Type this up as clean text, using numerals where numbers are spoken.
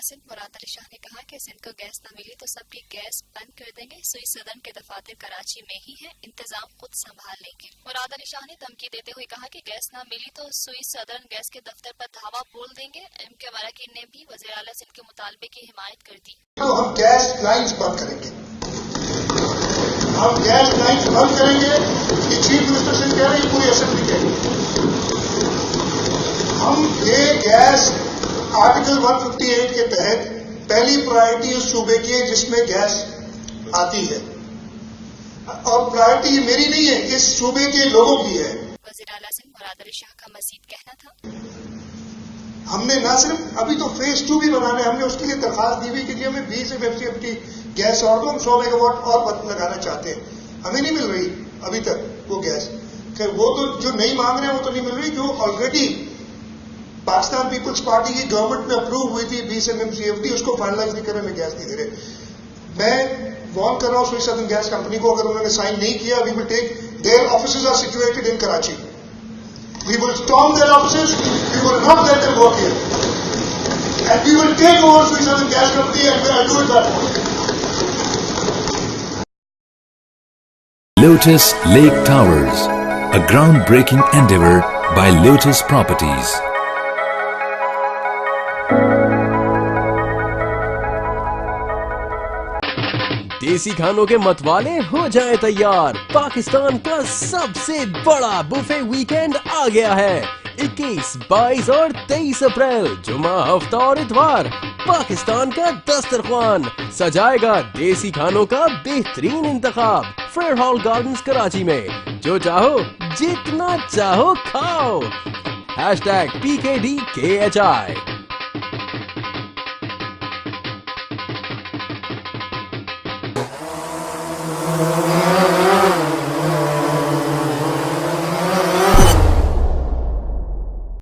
سندھ مراد شاہ نے کہا کہ سندھ کو گیس نہ ملی تو سب کی گیس بند کر دیں گے. سوئی سدرن کے دفاتر کراچی میں ہی ہیں, انتظام خود سنبھال لیں گے. مراد شاہ نے دھمکی دیتے ہوئے کہا کہ گیس نہ ملی تو سوئی سدرن گیس کے دفتر پر دھاوا بول دیں گے. کے وارننگ نے بھی وزیراعلی سندھ کے مطالبے کی حمایت کر دی. تو ہم گیس لائنز بند کریں گے, ہم گیس لائنز بند کریں گے. یہ چیف منسٹر سے کہہ رہے ہیں, پوری اسمبلی کہہ رہی ہے. ہم یہ گیس آرٹیکل 158 کے تحت پہلی پرائرٹی اس صوبے کی ہے جس میں گیس آتی ہے, اور پرائرٹی یہ میری نہیں ہے, اس صوبے کے لوگوں کی ہے. وزیراعلی سندھ مراد شاہ کا مزید کہنا تھا, ہم نے نہ صرف ابھی تو فیز 2 بھی بنانا ہے, ہم نے اس کے لیے درخواست دی ہوئی کہ ہمیں 20 MMCF گیس اور تو ہم 100 میگا واٹ اور لگانا چاہتے ہیں. ہمیں نہیں مل رہی ابھی تک وہ گیس. خیر وہ تو جو نہیں مانگ رہے ہیں وہ تو نہیں مل رہی, جو آلریڈی پاکستان پیپلز پارٹی کی گورنمنٹ میں اپروو ہوئی تھی 20 MMCF اس کو فائنلائز نہیں کرے, ہمیں گیس نہیں دے رہے. میں وارن کر رہا ہوں سوئی سدرن گیس کمپنی کو, اگر انہوں نے سائن نہیں کیا, we will take their offices are situated in Karachi. We will storm their offices, we will not let them work here. And we will take over Swiss Southern Gas Company and I'll do it that way. Lotus Lake Towers, a groundbreaking endeavor by Lotus Properties. دیسی کھانوں کے متوالے ہو جائیں تیار. پاکستان کا سب سے بڑا buffet weekend آ گیا ہے. 21, 22 اور 23 اپریل جمعہ, ہفتہ اور اتوار. پاکستان کا دسترخوان سجائے گا دیسی کھانوں کا بہترین انتخاب. فراہم گارڈنز کراچی میں جو چاہو جتنا چاہو کھاؤ. #PKDKHI